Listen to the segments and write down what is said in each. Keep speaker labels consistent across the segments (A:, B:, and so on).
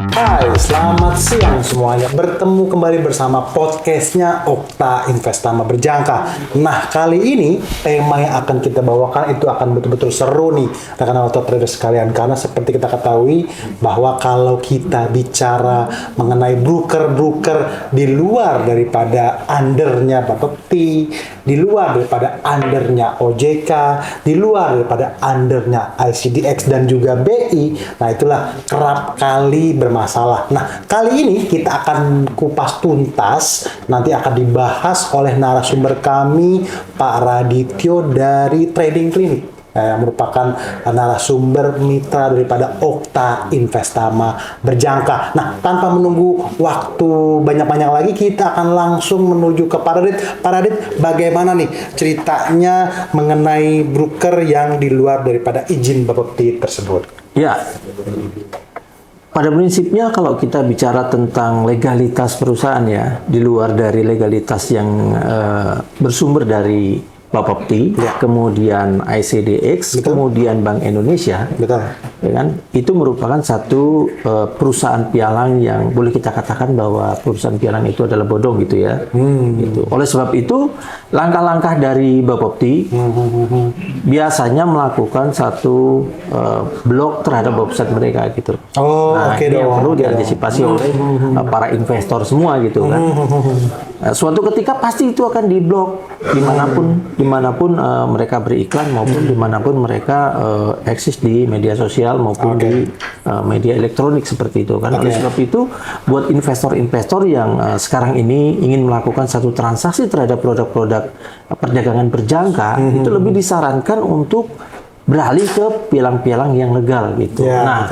A: Hai, selamat siang semuanya. Bertemu kembali bersama podcastnya Okta Investama Berjangka. Nah, kali ini tema yang akan kita bawakan itu akan betul-betul seru nih, rekan Okta traders sekalian. Karena seperti kita ketahui bahwa kalau kita bicara mengenai broker-broker di luar daripada undernya Bapepti, di luar daripada undernya OJK, di luar daripada undernya ICDX dan juga BI, nah itulah kerap kali bermasalah. Nah, kali ini kita akan kupas tuntas, nanti akan dibahas oleh narasumber kami, Pak Radityo dari Trading Clinic, yang merupakan narasumber mitra daripada Okta Investama Berjangka. Nah, tanpa menunggu waktu banyak-banyak lagi, kita akan langsung menuju ke Pak Radit. Pak Radit, bagaimana nih ceritanya mengenai broker yang di luar daripada izin Bapepti tersebut?
B: Ya, pada prinsipnya kalau kita bicara tentang legalitas perusahaan ya, di luar dari legalitas yang bersumber dari Bapepti,
A: ya,
B: kemudian ICDX,
A: betul,
B: kemudian Bank Indonesia,
A: betul,
B: ya kan? Itu merupakan satu perusahaan pialang yang boleh kita katakan bahwa perusahaan pialang itu adalah bodong gitu ya. Gitu. Oleh sebab itu, langkah-langkah dari Bapepti biasanya melakukan satu blok terhadap website mereka gitu.
A: Oh,
B: nah,
A: oke
B: ini yang
A: dong,
B: perlu
A: oke
B: diantisipasi oleh para investor semua gitu kan. Suatu ketika pasti itu akan diblok dimanapun mereka beriklan maupun dimanapun mereka eksis di media sosial maupun di media elektronik seperti itu kan. Oleh sebab itu buat investor-investor yang sekarang ini ingin melakukan satu transaksi terhadap produk-produk perdagangan berjangka, itu lebih disarankan untuk beralih ke pialang-pialang yang legal gitu.
A: Ya,
B: nah,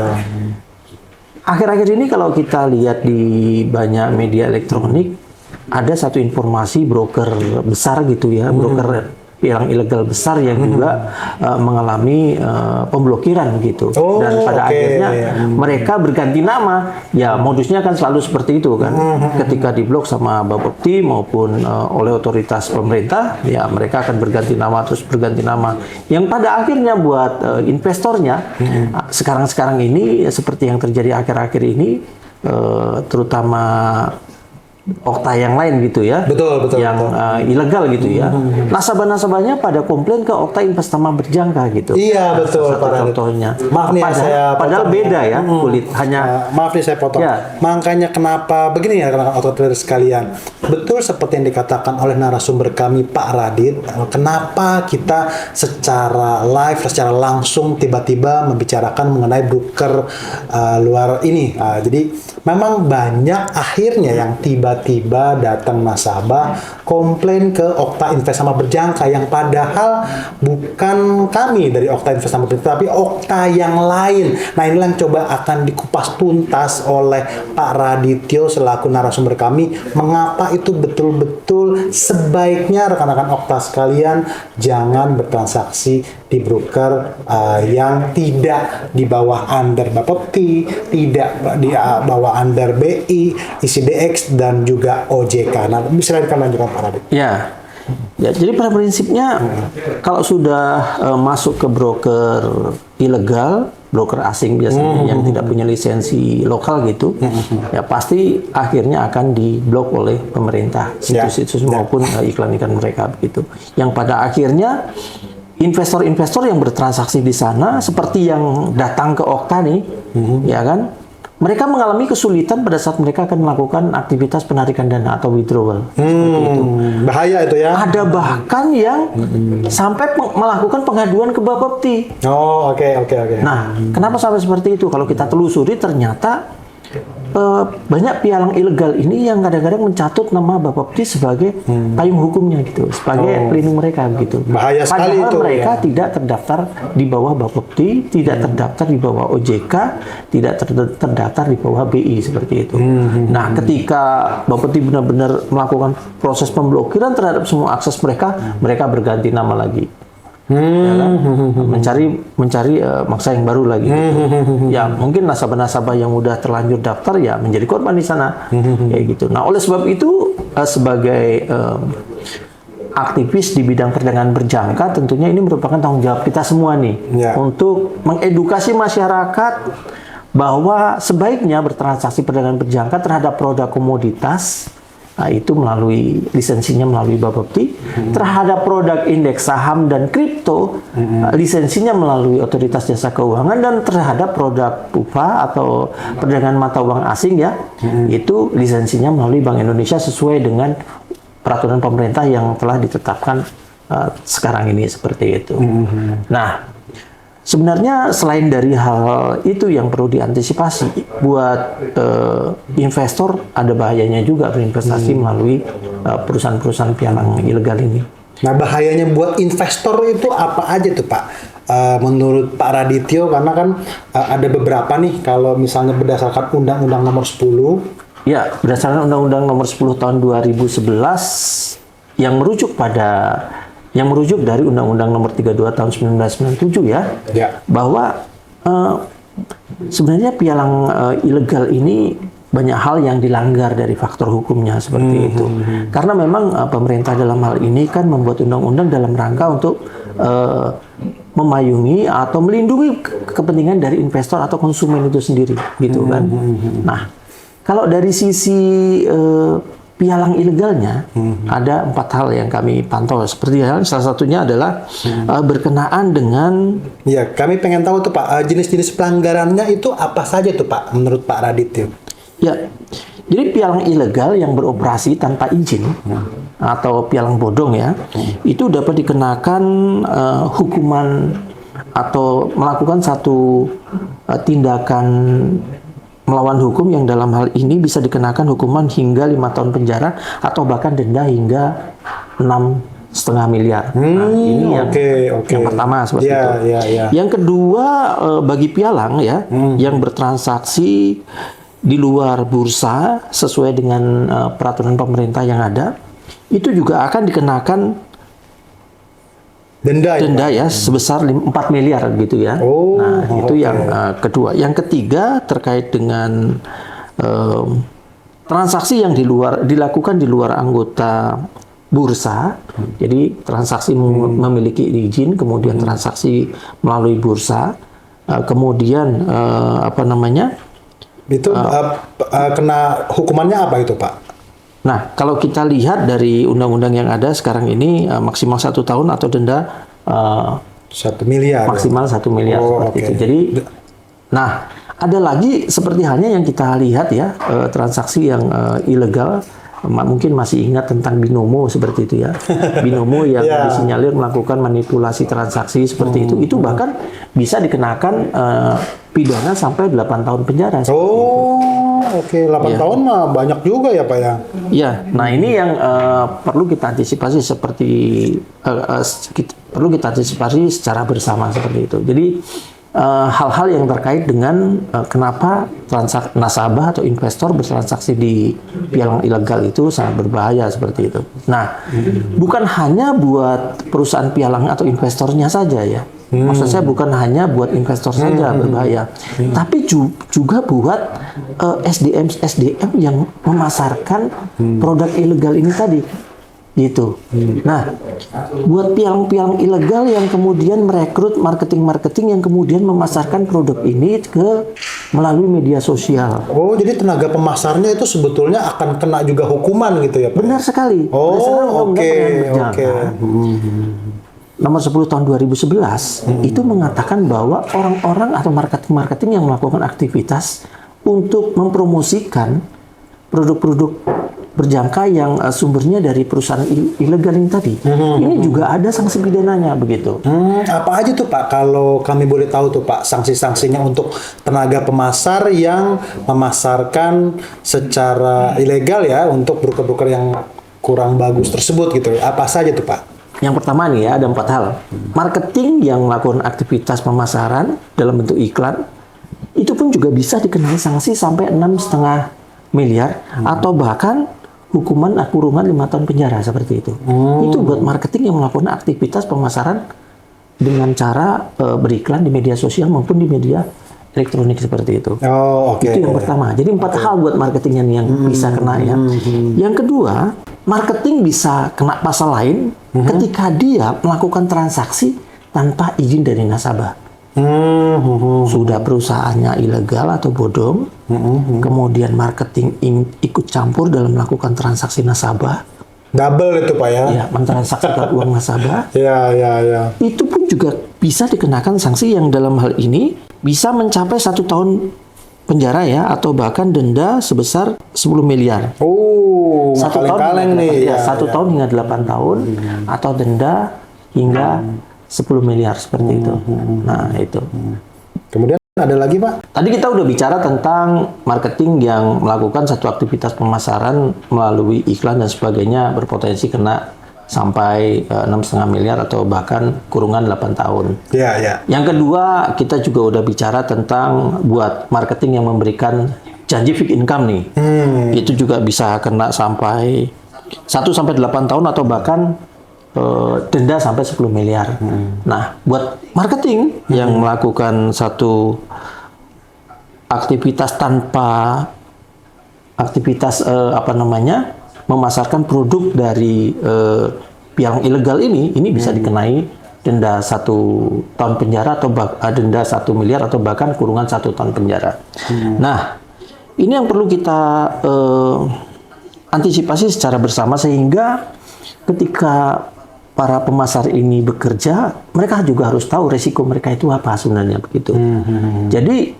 B: akhir-akhir ini kalau kita lihat di banyak media elektronik, ada satu informasi broker besar gitu ya, broker pialang ilegal besar yang juga mengalami pemblokiran gitu. Dan pada akhirnya mereka berganti nama. Ya modusnya kan selalu seperti itu kan. Ketika diblok sama Bapepti maupun oleh otoritas pemerintah, ya mereka akan berganti nama terus berganti nama. Yang pada akhirnya buat investornya sekarang-sekarang ini seperti yang terjadi akhir-akhir ini, terutama Okta yang lain gitu ya,
A: betul,
B: yang ilegal gitu ya. Nasabah-nasabahnya pada komplain ke Okta Investama Berjangka gitu.
A: Iya, betul, Pak Radit.
B: Contohnya.
A: Maaf nih, saya
B: padahal
A: potong
B: beda ya kulit. Hanya
A: maaf nih saya potong.
B: Ya.
A: Makanya kenapa begini ya rekan Okta traders sekalian. Betul seperti yang dikatakan oleh narasumber kami Pak Radit, kenapa kita secara live, secara langsung tiba-tiba membicarakan mengenai broker luar ini. Jadi memang banyak akhirnya yang tiba-tiba datang nasabah komplain ke Okta Investama Berjangka yang padahal bukan kami dari Okta Investama Berjangka, tapi Okta yang lain. Nah, inilah yang coba akan dikupas tuntas oleh Pak Radityo selaku narasumber kami, mengapa itu betul-betul sebaiknya rekan-rekan Okta sekalian jangan bertransaksi di broker yang tidak di bawah under Bapepti, tidak di bawah under BI, ICDX dan juga OJK. Nah, silakan lanjutkan Pak Radit.
B: Ya, jadi pada prinsipnya kalau sudah masuk ke broker ilegal, broker asing biasanya yang tidak punya lisensi lokal gitu, ya pasti akhirnya akan diblok oleh pemerintah situs-situs maupun iklan-iklan mereka begitu. Yang pada akhirnya investor-investor yang bertransaksi di sana seperti yang datang ke Okta nih, ya kan? Mereka mengalami kesulitan pada saat mereka akan melakukan aktivitas penarikan dana atau withdrawal. Seperti itu.
A: Bahaya itu ya.
B: Ada bahkan yang sampai melakukan pengaduan ke Bapepti.
A: Oh, oke.
B: Nah, kenapa sampai seperti itu? Kalau kita telusuri ternyata banyak pialang ilegal ini yang kadang-kadang mencatut nama Bapepti sebagai payung hukumnya gitu, sebagai pelindung mereka gitu.
A: Bahaya sekali
B: padahal
A: itu.
B: Mereka tidak terdaftar di bawah Bapepti, tidak terdaftar di bawah OJK, tidak terdaftar di bawah BI seperti itu. Nah, ketika Bapepti benar-benar melakukan proses pemblokiran terhadap semua akses mereka, mereka berganti nama lagi. Ya kan? mencari maksa yang baru lagi gitu. Ya mungkin nasabah-nasabah yang udah terlanjur daftar ya menjadi korban di sana kayak gitu. Nah, oleh sebab itu sebagai aktivis di bidang perdagangan berjangka, tentunya ini merupakan tanggung jawab kita semua nih untuk mengedukasi masyarakat bahwa sebaiknya bertransaksi perdagangan berjangka terhadap produk komoditas, nah, itu melalui lisensinya melalui Bapepti, terhadap produk indeks saham dan kripto, lisensinya melalui Otoritas Jasa Keuangan, dan terhadap produk PUPA atau perdagangan mata uang asing ya, itu lisensinya melalui Bank Indonesia sesuai dengan peraturan pemerintah yang telah ditetapkan sekarang ini seperti itu. Nah, sebenarnya selain dari hal itu yang perlu diantisipasi buat investor, ada bahayanya juga berinvestasi melalui perusahaan-perusahaan pialang ilegal ini.
A: Nah, bahayanya buat investor itu apa aja tuh Pak? Menurut Pak Radityo, karena kan ada beberapa nih, kalau misalnya berdasarkan Undang-Undang Nomor 10.
B: Ya, berdasarkan Undang-Undang Nomor 10 Tahun 2011 yang merujuk dari Undang-Undang Nomor 32 Tahun 1997 ya, bahwa sebenarnya pialang ilegal ini banyak hal yang dilanggar dari faktor hukumnya seperti itu. Karena memang pemerintah dalam hal ini kan membuat undang-undang dalam rangka untuk memayungi atau melindungi kepentingan dari investor atau konsumen itu sendiri, gitu kan. Nah, kalau dari sisi pialang ilegalnya, ada 4 hal yang kami pantau. Seperti salah satunya adalah berkenaan dengan...
A: Ya, kami pengen tahu tuh Pak, jenis-jenis pelanggarannya itu apa saja tuh Pak, menurut Pak Radityo?
B: Ya, jadi pialang ilegal yang beroperasi tanpa izin, atau pialang bodong ya, itu dapat dikenakan hukuman atau melakukan satu tindakan melawan hukum yang dalam hal ini bisa dikenakan hukuman hingga 5 tahun penjara atau bahkan denda hingga 6,5 miliar. Nah, ini yang pertama seperti itu. Yang kedua, bagi pialang ya yang bertransaksi di luar bursa sesuai dengan peraturan pemerintah yang ada, itu juga akan dikenakan denda ya sebesar 4 miliar gitu ya. Nah, itu yang kedua. Yang ketiga terkait dengan transaksi yang dilakukan di luar anggota bursa. Jadi transaksi memiliki izin, kemudian transaksi melalui bursa, kemudian
A: itu kena hukumannya apa itu Pak?
B: Nah, kalau kita lihat dari undang-undang yang ada sekarang ini, maksimal 1 tahun atau denda
A: 1 miliar.
B: Maksimal 1 miliar seperti itu. Jadi, nah, ada lagi seperti halnya yang kita lihat ya, transaksi yang ilegal. Mungkin masih ingat tentang binomo seperti itu ya. Binomo yang disinyalir melakukan manipulasi transaksi seperti itu bahkan bisa dikenakan pidana sampai 8 tahun penjara.
A: 8 tahun mah banyak juga ya Pak ya.
B: Ya, nah ini yang perlu kita antisipasi perlu kita antisipasi secara bersama seperti itu. Jadi hal-hal yang terkait dengan kenapa nasabah atau investor bertransaksi di pialang ilegal itu sangat berbahaya seperti itu. Nah, bukan hanya buat perusahaan pialang atau investornya saja ya. Maksud saya bukan hanya buat investor saja berbahaya, tapi juga buat SDM yang memasarkan produk ilegal ini tadi. Gitu. Nah, buat pialang-pialang ilegal yang kemudian merekrut marketing yang kemudian memasarkan produk ini melalui media sosial.
A: Oh, jadi tenaga pemasarnya itu sebetulnya akan kena juga hukuman gitu ya Pak?
B: Benar sekali. Nomor 10 tahun 2011 itu mengatakan bahwa orang-orang atau marketing yang melakukan aktivitas untuk mempromosikan produk-produk berjangka yang sumbernya dari perusahaan ilegal ini tadi. Ini juga ada sanksi pidananya begitu.
A: Apa aja tuh Pak? Kalau kami boleh tahu tuh Pak, sanksi-sanksinya untuk tenaga pemasar yang memasarkan secara ilegal ya untuk broker-broker yang kurang bagus tersebut gitu. Apa saja tuh Pak?
B: Yang pertama nih ya, ada 4 hal. Marketing yang melakukan aktivitas pemasaran dalam bentuk iklan, itu pun juga bisa dikenai sanksi sampai 6,5 miliar atau bahkan hukuman kurungan 5 tahun penjara seperti itu. Itu buat marketing yang melakukan aktivitas pemasaran dengan cara beriklan di media sosial maupun di media elektronik seperti itu. Itu yang pertama. Jadi 4 hal buat marketingnya yang bisa kena ya. Yang kedua, marketing bisa kena pasal lain ketika dia melakukan transaksi tanpa izin dari nasabah. Sudah perusahaannya ilegal atau bodong, kemudian marketing ikut campur dalam melakukan transaksi nasabah,
A: Double itu Pak ya?
B: ya mentransaksikan uang nasabah,
A: Ya, ya, ya.
B: itu pun juga bisa dikenakan sanksi yang dalam hal ini bisa mencapai 1 tahun penjara ya, atau bahkan denda sebesar 10 miliar.
A: Satu kaleng-kaleng nih.
B: Ya, 1 tahun hingga 8 tahun atau denda hingga 10 miliar seperti itu. Nah, itu.
A: Kemudian ada lagi Pak?
B: Tadi kita udah bicara tentang marketing yang melakukan satu aktivitas pemasaran melalui iklan dan sebagainya berpotensi kena sampai 6,5 miliar atau bahkan kurungan 8 tahun.
A: Ya, ya.
B: Yang kedua, kita juga udah bicara tentang buat marketing yang memberikan janji fixed income nih. Itu juga bisa kena sampai 1 sampai 8 tahun atau bahkan denda sampai 10 miliar. Nah, buat marketing yang melakukan satu aktivitas tanpa aktivitas memasarkan produk dari pialang ilegal ini bisa dikenai denda 1 tahun penjara atau denda 1 miliar atau bahkan kurungan 1 tahun penjara. Nah, ini yang perlu kita antisipasi secara bersama sehingga ketika para pemasar ini bekerja, mereka juga harus tahu resiko mereka itu apa sebenarnya begitu. Jadi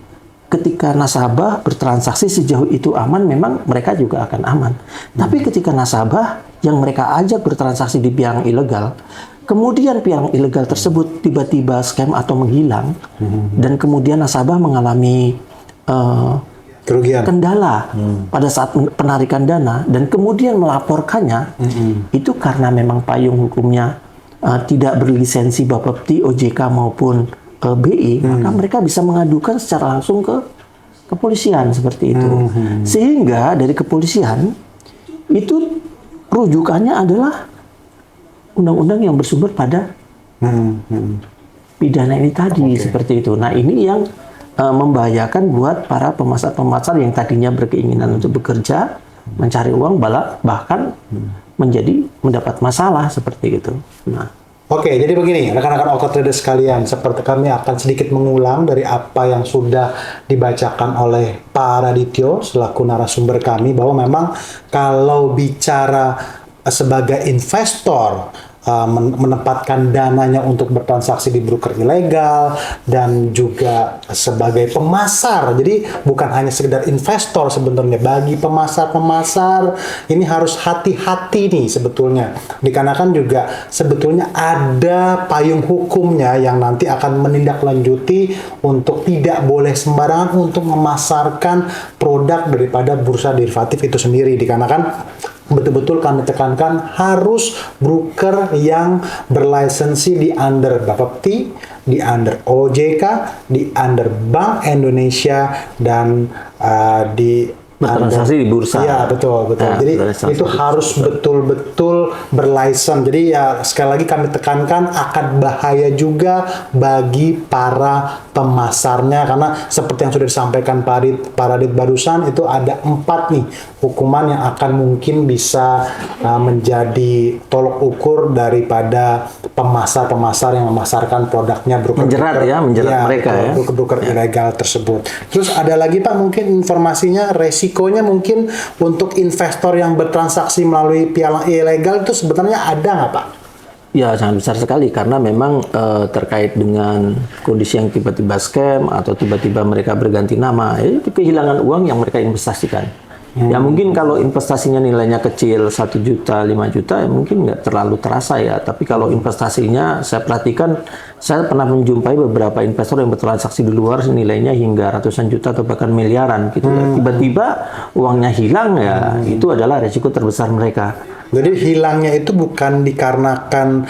B: ketika nasabah bertransaksi sejauh itu aman, memang mereka juga akan aman. Tapi ketika nasabah yang mereka ajak bertransaksi di pialang ilegal, kemudian pialang ilegal tersebut tiba-tiba scam atau menghilang, dan kemudian nasabah mengalami
A: kerugian,
B: kendala pada saat penarikan dana dan kemudian melaporkannya, itu karena memang payung hukumnya tidak berlisensi Bapepti, OJK maupun BI, maka mereka bisa mengadukan secara langsung ke kepolisian seperti itu. Sehingga dari kepolisian itu rujukannya adalah undang-undang yang bersumber pada pidana ini tadi seperti itu. Nah, ini yang membahayakan buat para pemasar-pemasar yang tadinya berkeinginan untuk bekerja, mencari uang, bahkan mendapat masalah seperti itu. Nah,
A: oke, jadi begini, rekan-rekan Okta Trader sekalian, seperti kami akan sedikit mengulang dari apa yang sudah dibacakan oleh Pak Radityo selaku narasumber kami, bahwa memang kalau bicara sebagai investor, menempatkan dananya untuk bertransaksi di broker ilegal dan juga sebagai pemasar. Jadi bukan hanya sekedar investor sebenarnya, bagi pemasar-pemasar ini harus hati-hati nih sebetulnya. Dikarenakan juga sebetulnya ada payung hukumnya yang nanti akan menindaklanjuti untuk tidak boleh sembarangan untuk memasarkan produk daripada bursa derivatif itu sendiri. Dikarenakan betul-betul kami tekankan harus broker yang berlisensi di under Bapepti, di under OJK, di under Bank Indonesia, dan di
B: bertransaksi di bursa.
A: Iya, betul.
B: Nah,
A: jadi itu harus betul-betul berlisensi. Jadi ya sekali lagi kami tekankan akan bahaya juga bagi para pemasarnya, karena seperti yang sudah disampaikan Pak Radit barusan, itu ada 4 nih hukuman yang akan mungkin bisa menjadi tolok ukur daripada pemasar-pemasar yang memasarkan produknya
B: menjerat mereka ya.
A: Broker ilegal tersebut. Terus ada lagi Pak mungkin informasinya, resikonya mungkin untuk investor yang bertransaksi melalui pialang ilegal itu sebenarnya ada nggak Pak?
B: Ya, sangat besar sekali karena memang terkait dengan kondisi yang tiba-tiba scam atau tiba-tiba mereka berganti nama, itu kehilangan uang yang mereka investasikan. Ya mungkin kalau investasinya nilainya kecil 1 juta, 5 juta ya mungkin nggak terlalu terasa ya. Tapi kalau investasinya saya perhatikan, saya pernah menjumpai beberapa investor yang bertransaksi di luar nilainya hingga ratusan juta atau bahkan miliaran gitu. Tiba-tiba uangnya hilang ya, itu adalah resiko terbesar mereka.
A: Jadi hilangnya itu bukan dikarenakan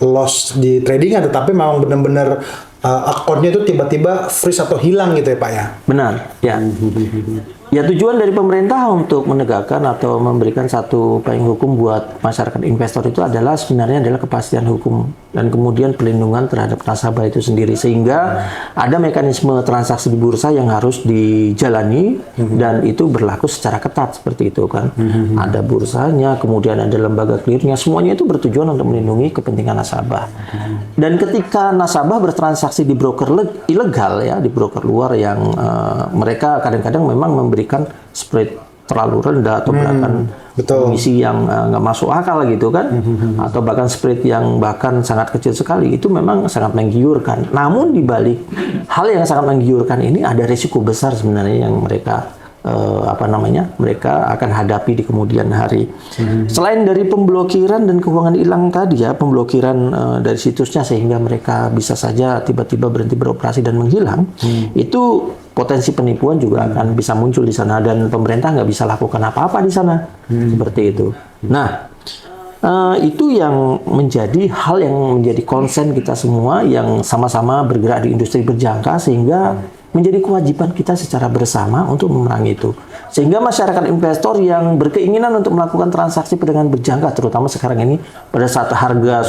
A: loss di tradingnya, tetapi memang benar-benar akunnya itu tiba-tiba freeze atau hilang gitu ya Pak ya?
B: Benar, ya. Ya tujuan dari pemerintah untuk menegakkan atau memberikan satu payung hukum buat masyarakat investor itu adalah sebenarnya adalah kepastian hukum dan kemudian pelindungan terhadap nasabah itu sendiri, sehingga ada mekanisme transaksi di bursa yang harus dijalani dan itu berlaku secara ketat seperti itu kan. Ada bursanya, kemudian ada lembaga clearingnya, semuanya itu bertujuan untuk melindungi kepentingan nasabah. Dan ketika nasabah bertransaksi di broker ilegal ya, di broker luar yang mereka kadang-kadang memang memberikan spread terlalu rendah atau bahkan komisi yang nggak masuk akal gitu kan, atau bahkan spread yang bahkan sangat kecil sekali, itu memang sangat menggiurkan. Namun di balik hal yang sangat menggiurkan ini ada risiko besar sebenarnya yang mereka mereka akan hadapi di kemudian hari. Selain dari pemblokiran dan keuangan hilang tadi ya, pemblokiran dari situsnya sehingga mereka bisa saja tiba-tiba berhenti beroperasi dan menghilang, itu potensi penipuan juga akan bisa muncul di sana dan pemerintah nggak bisa lakukan apa-apa di sana. Seperti itu. Nah, itu yang menjadi hal yang menjadi konsen kita semua yang sama-sama bergerak di industri berjangka, sehingga menjadi kewajiban kita secara bersama untuk memerangi itu. Sehingga masyarakat investor yang berkeinginan untuk melakukan transaksi perdagangan berjangka, terutama sekarang ini pada saat harga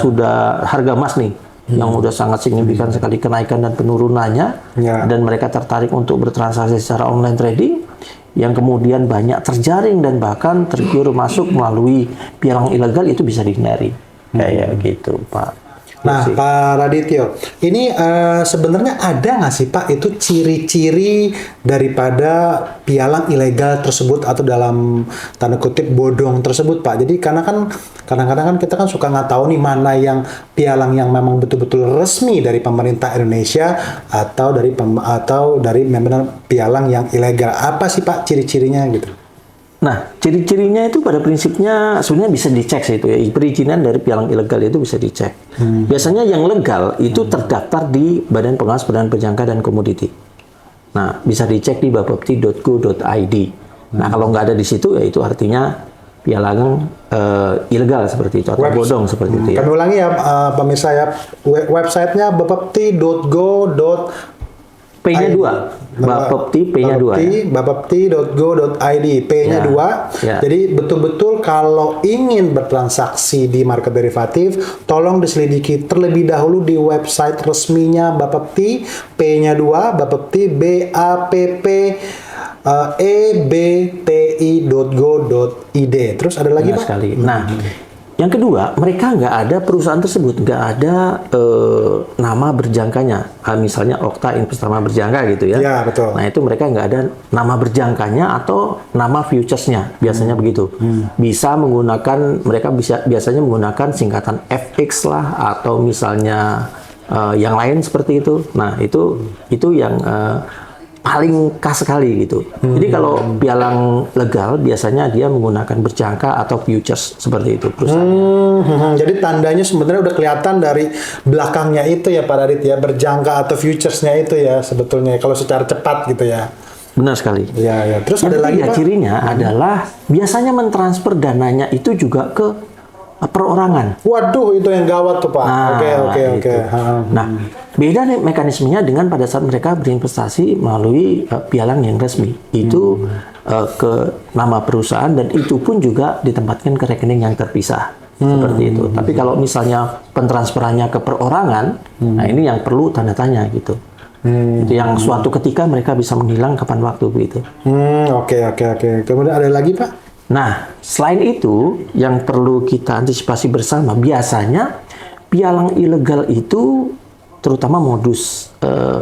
B: emas nih, yang udah sangat signifikan sekali kenaikan dan penurunannya, dan mereka tertarik untuk bertransaksi secara online trading, yang kemudian banyak terjaring dan bahkan tergiur masuk melalui pialang ilegal, itu bisa dihindari. Kayak gitu, Pak.
A: Nah, Pak Radityo, ini sebenarnya ada nggak sih Pak itu ciri-ciri daripada pialang ilegal tersebut atau dalam tanda kutip bodong tersebut Pak? Jadi karena kan kadang-kadang kan kita kan suka nggak tahu nih mana yang pialang yang memang betul-betul resmi dari pemerintah Indonesia atau dari memang pialang yang ilegal. Apa sih Pak ciri-cirinya gitu?
B: Nah, ciri-cirinya itu pada prinsipnya sebenarnya bisa dicek sih itu ya. Perizinan dari pialang ilegal itu bisa dicek. Biasanya yang legal itu terdaftar di Badan Pengawas Perdagangan Berjangka dan Komoditi. Nah, bisa dicek di bapepti.go.id. Nah, kalau nggak ada di situ ya itu artinya pialang ilegal seperti itu atau bodong seperti itu ya.
A: Kami ulangi ya pemirsa ya, websitenya bapepti.go.id.
B: P-nya 2. Bapepti P-nya 2 ya.
A: Bapepti.go.id, P-nya 2.
B: Ya.
A: Jadi betul-betul kalau ingin bertransaksi di market derivatif, tolong diselidiki terlebih dahulu di website resminya Bapepti, P-nya 2, Bapepti BAPPEBTI.go.id. Terus ada lagi Pak?
B: Sekali. Nah, yang kedua, mereka nggak ada perusahaan tersebut, nggak ada nama berjangkanya. Misalnya Okta Investama Berjangka gitu ya.
A: Ya, betul.
B: Nah, itu mereka nggak ada nama berjangkanya atau nama futuresnya, biasanya begitu. Bisa menggunakan, mereka biasanya menggunakan singkatan FX lah, atau misalnya yang lain seperti itu. Nah, itu yang paling khas sekali gitu. Jadi kalau pialang legal biasanya dia menggunakan berjangka atau futures seperti itu perusahaan.
A: Jadi tandanya sebenarnya udah kelihatan dari belakangnya itu ya Pak Radit ya, berjangka atau futuresnya itu ya sebetulnya kalau secara cepat gitu ya.
B: Benar sekali.
A: Ya. Terus
B: yang
A: ada lagi Pak?
B: Cirinya adalah biasanya mentransfer dananya itu juga ke perorangan.
A: Waduh, itu yang gawat tuh Pak. Oke.
B: Nah, beda nih mekanismenya dengan pada saat mereka berinvestasi melalui pialang yang resmi. Itu ke nama perusahaan dan itu pun juga ditempatkan ke rekening yang terpisah. Seperti itu. Tapi kalau misalnya pentransferannya ke perorangan, nah ini yang perlu tanda tanya gitu. Itu yang suatu ketika mereka bisa menghilang kapan waktu begitu.
A: Oke. Kemudian ada lagi Pak?
B: Nah, selain itu, yang perlu kita antisipasi bersama, biasanya pialang ilegal itu, terutama modus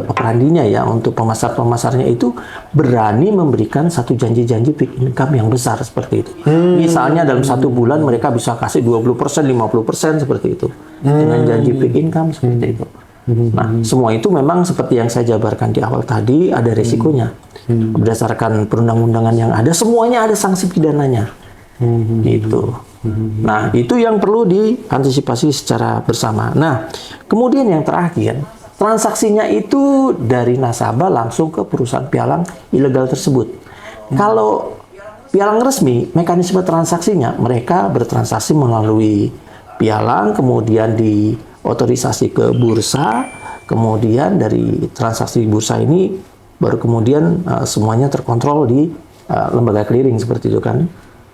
B: operandinya ya, untuk pemasar-pemasarnya itu berani memberikan satu janji-janji peak income yang besar seperti itu. Misalnya dalam 1 bulan mereka bisa kasih 20%, 50% seperti itu. Dengan janji peak income seperti itu. Nah, semua itu memang seperti yang saya jabarkan di awal tadi, ada resikonya. Berdasarkan perundang-undangan yang ada, semuanya ada sanksi pidananya. Gitu. Nah, itu yang perlu diantisipasi secara bersama. Nah, kemudian yang terakhir, transaksinya itu dari nasabah langsung ke perusahaan pialang ilegal tersebut. Kalau pialang resmi, mekanisme transaksinya, mereka bertransaksi melalui pialang, kemudian diotorisasi ke bursa, kemudian dari transaksi bursa ini baru kemudian semuanya terkontrol di lembaga clearing seperti itu kan.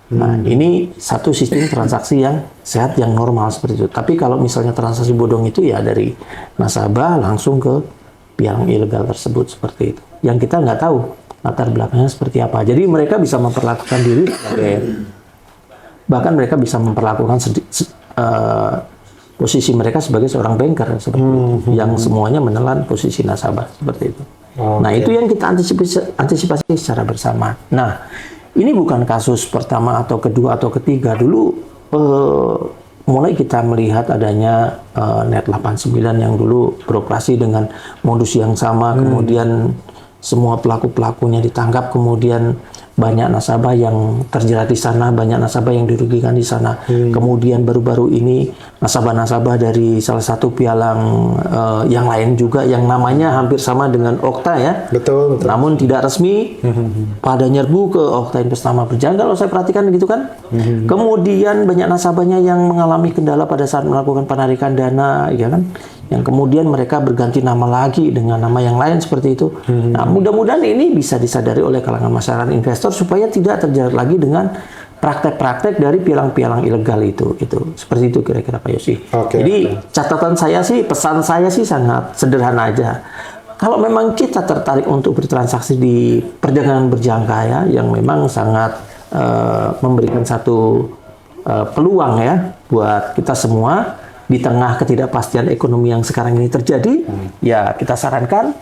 B: Nah, ini satu sistem transaksi yang sehat, yang normal seperti itu. Tapi kalau misalnya transaksi bodong itu ya dari nasabah langsung ke pialang ilegal tersebut seperti itu. Yang kita nggak tahu latar belakangnya seperti apa. Jadi mereka bisa memperlakukan diri sebagai, bahkan mereka bisa memperlakukan posisi mereka sebagai seorang banker seperti itu, yang semuanya menelan posisi nasabah seperti itu. Nah, itu yang kita antisipasi secara bersama. Nah, ini bukan kasus pertama atau kedua atau ketiga. Dulu mulai kita melihat adanya Net 89 yang dulu beroperasi dengan modus yang sama, kemudian semua pelaku-pelakunya ditangkap, kemudian banyak nasabah yang terjerat di sana, banyak nasabah yang dirugikan di sana. Kemudian baru-baru ini nasabah-nasabah dari salah satu pialang yang lain juga yang namanya hampir sama dengan Okta ya.
A: Betul.
B: Namun tidak resmi, pada nyerbu ke Okta Investama Berjangka kalau saya perhatikan gitu kan. Kemudian banyak nasabahnya yang mengalami kendala pada saat melakukan penarikan dana, ya kan. Yang kemudian mereka berganti nama lagi dengan nama yang lain seperti itu. Nah, mudah-mudahan ini bisa disadari oleh kalangan masyarakat investor supaya tidak terjerat lagi dengan praktek-praktek dari pialang-pialang ilegal itu. Seperti itu kira-kira Pak Yosi. Jadi catatan saya sih, pesan saya sih sangat sederhana aja. Kalau memang kita tertarik untuk bertransaksi di perdagangan berjangka ya, yang memang sangat memberikan satu peluang ya buat kita semua. Di tengah ketidakpastian ekonomi yang sekarang ini terjadi, ya kita sarankan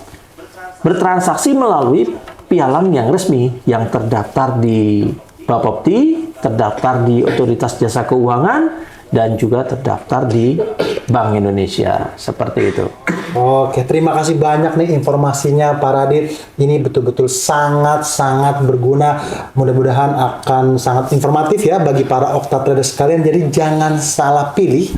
B: bertransaksi melalui pialang yang resmi, yang terdaftar di Bapepti, terdaftar di Otoritas Jasa Keuangan, dan juga terdaftar di Bank Indonesia. Seperti itu.
A: Oke, terima kasih banyak nih informasinya Pak Radit. Ini betul-betul sangat-sangat berguna. Mudah-mudahan akan sangat informatif ya bagi para Okta traders sekalian. Jadi jangan salah pilih.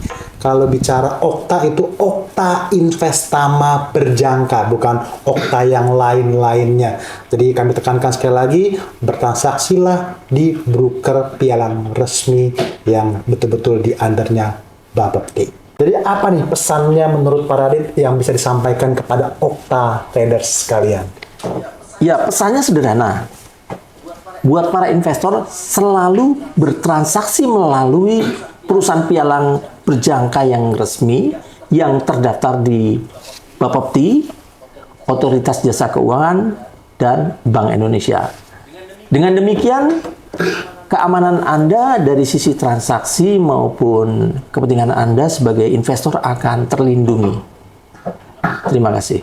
A: Kalau bicara Okta itu Okta Investama Berjangka, bukan Okta yang lain-lainnya. Jadi kami tekankan sekali lagi, bertransaksilah di broker pialang resmi yang betul-betul di undernya Bapepti. Jadi apa nih pesannya menurut Pak Radit yang bisa disampaikan kepada Okta traders sekalian?
B: Ya, pesannya sederhana. Buat para investor selalu bertransaksi melalui perusahaan pialang berjangka yang resmi, yang terdaftar di Bapepti, Otoritas Jasa Keuangan, dan Bank Indonesia. Dengan demikian, keamanan Anda dari sisi transaksi maupun kepentingan Anda sebagai investor akan terlindungi. Terima kasih.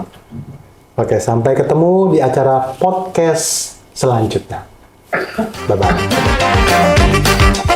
A: Oke, sampai ketemu di acara podcast selanjutnya. Bye-bye.